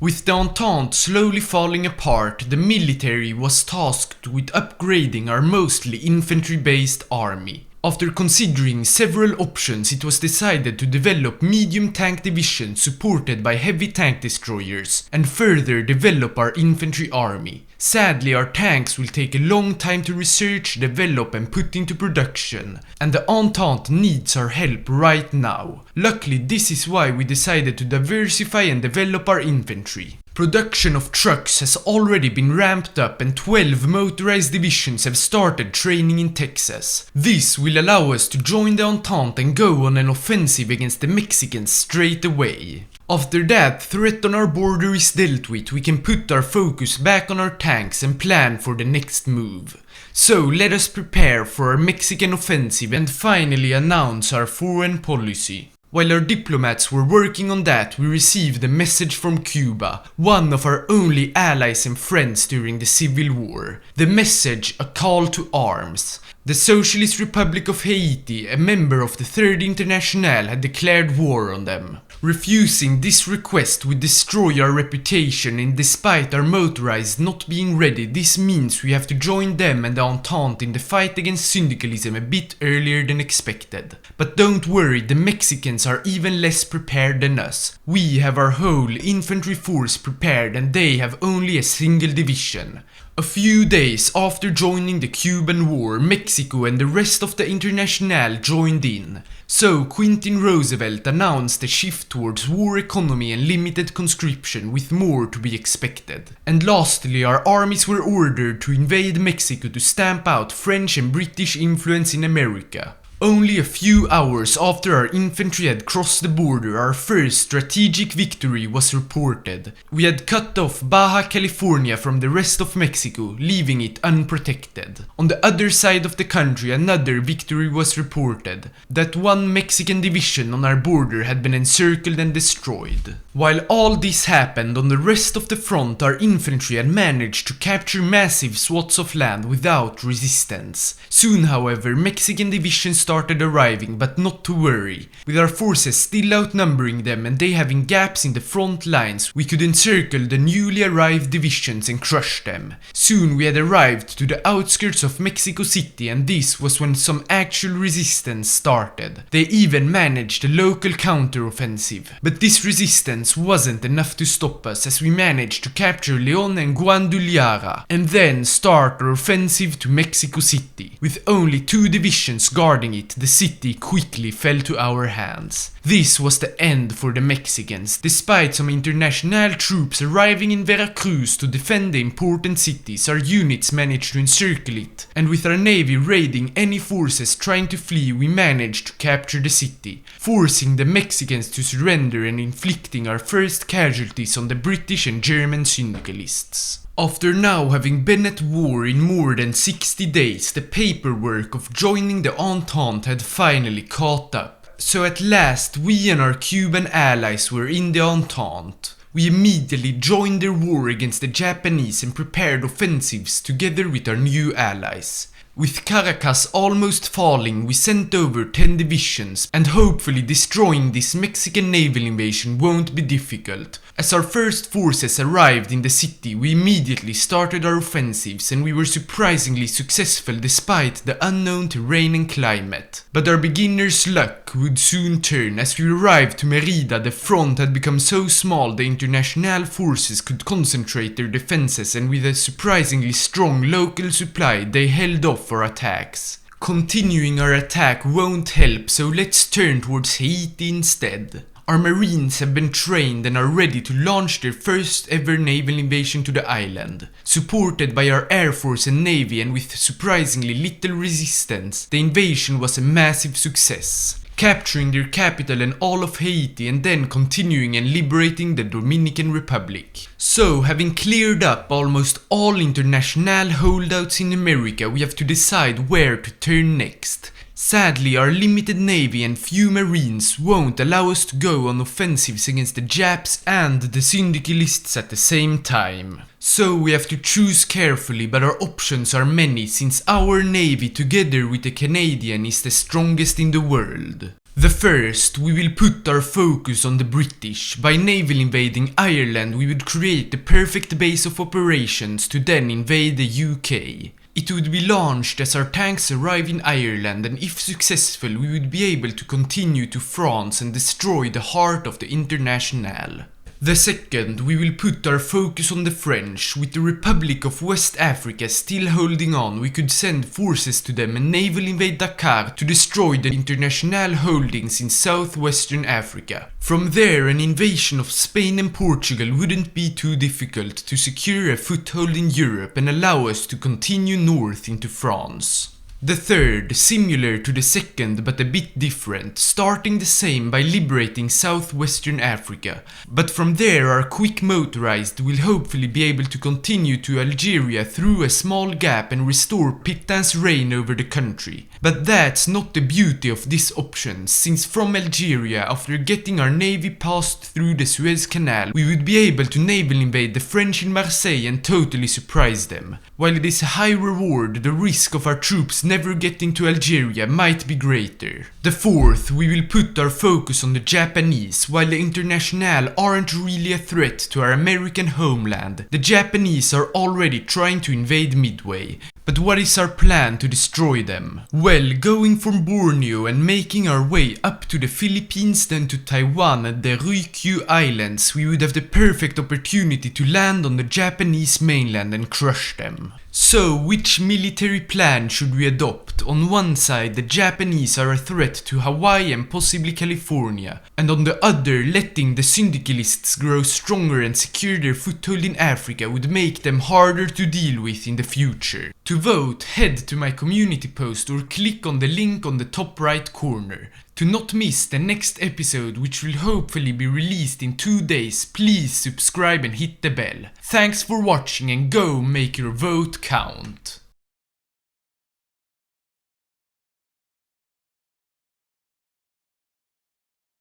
With the Entente slowly falling apart, the military was tasked with upgrading our mostly infantry-based army. After considering several options, it was decided to develop medium tank divisions supported by heavy tank destroyers and further develop our infantry army. Sadly, our tanks will take a long time to research, develop and put into production, and the Entente needs our help right now. Luckily, this is why we decided to diversify and develop our infantry. Production of trucks has already been ramped up and 12 motorized divisions have started training in Texas. This will allow us to join the Entente and go on an offensive against the Mexicans straight away. After that threat on our border is dealt with, we can put our focus back on our tanks and plan for the next move. So let us prepare for our Mexican offensive and finally announce our foreign policy. While our diplomats were working on that, we received a message from Cuba, one of our only allies and friends during the Civil War. The message, a call to arms. The Socialist Republic of Haiti, a member of the Third International, had declared war on them. Refusing this request would destroy our reputation, and despite our motorized not being ready, this means we have to join them and the Entente in the fight against syndicalism a bit earlier than expected. But don't worry, the Mexicans are even less prepared than us. We have our whole infantry force prepared and they have only a single division. A few days after joining the Cuban War, Mexico and the rest of the International joined in. So Quentin Roosevelt announced a shift towards war economy and limited conscription, with more to be expected. And lastly, our armies were ordered to invade Mexico to stamp out French and British influence in America. Only a few hours after our infantry had crossed the border, our first strategic victory was reported. We had cut off Baja California from the rest of Mexico, leaving it unprotected. On the other side of the country, another victory was reported. That one Mexican division on our border had been encircled and destroyed. While all this happened, on the rest of the front, our infantry had managed to capture massive swaths of land without resistance. Soon, however, Mexican divisions started arriving, but not to worry. With our forces still outnumbering them and they having gaps in the front lines, we could encircle the newly arrived divisions and crush them. Soon we had arrived to the outskirts of Mexico City, and this was when some actual resistance started. They even managed a local counter-offensive. But this resistance wasn't enough to stop us, as we managed to capture Leon and Guadalajara and then start our offensive to Mexico City. With only 2 divisions guarding it, the city quickly fell to our hands. This was the end for the Mexicans. Despite some international troops arriving in Veracruz to defend the important cities, our units managed to encircle it, and with our navy raiding any forces trying to flee, we managed to capture the city, forcing the Mexicans to surrender and inflicting our first casualties on the British and German syndicalists. After now having been at war in more than 60 days, the paperwork of joining the Entente had finally caught up. So at last, we and our Cuban allies were in the Entente. We immediately joined their war against the Japanese and prepared offensives together with our new allies. With Caracas almost falling, we sent over 10 divisions, and hopefully destroying this Mexican naval invasion won't be difficult. As our first forces arrived in the city, we immediately started our offensives, and we were surprisingly successful despite the unknown terrain and climate. But our beginner's luck would soon turn. As we arrived to Merida, the front had become so small the international forces could concentrate their defenses, and with a surprisingly strong local supply, they held off for attacks. Continuing our attack won't help, so let's turn towards Haiti instead. Our marines have been trained and are ready to launch their first ever naval invasion to the island. Supported by our air force and navy, and with surprisingly little resistance, the invasion was a massive success, capturing their capital and all of Haiti, and then continuing and liberating the Dominican Republic. So, having cleared up almost all international holdouts in America, we have to decide where to turn next. Sadly, our limited navy and few marines won't allow us to go on offensives against the Japs and the Syndicalists at the same time. So we have to choose carefully, but our options are many, since our navy together with the Canadian is the strongest in the world. The first, we will put our focus on the British. By naval invading Ireland, we would create the perfect base of operations to then invade the UK. It would be launched as our tanks arrive in Ireland, and if successful, we would be able to continue to France and destroy the heart of the Internationale. The second, we will put our focus on the French. With the Republic of West Africa still holding on, we could send forces to them and naval invade Dakar to destroy the Internationale holdings in southwestern Africa. From there, an invasion of Spain and Portugal wouldn't be too difficult to secure a foothold in Europe and allow us to continue north into France. The third, similar to the second but a bit different, starting the same by liberating southwestern Africa. But from there our quick motorized will hopefully be able to continue to Algeria through a small gap and restore Pétain's reign over the country. But that's not the beauty of this option, since from Algeria, after getting our navy passed through the Suez Canal, we would be able to naval invade the French in Marseille and totally surprise them. While it is a high reward, the risk of our troops never getting to Algeria might be greater. The fourth, we will put our focus on the Japanese. While the Internationale aren't really a threat to our American homeland, the Japanese are already trying to invade Midway. But what is our plan to destroy them? Well, going from Borneo and making our way up to the Philippines, then to Taiwan and the Ryukyu Islands, we would have the perfect opportunity to land on the Japanese mainland and crush them. So, which military plan should we adopt? On one side, the Japanese are a threat to Hawaii and possibly California, and on the other, letting the Syndicalists grow stronger and secure their foothold in Africa would make them harder to deal with in the future. To vote, head to my community post or click on the link on the top right corner. To not miss the next episode, which will hopefully be released in 2 days, please subscribe and hit the bell. Thanks for watching and go make your vote count.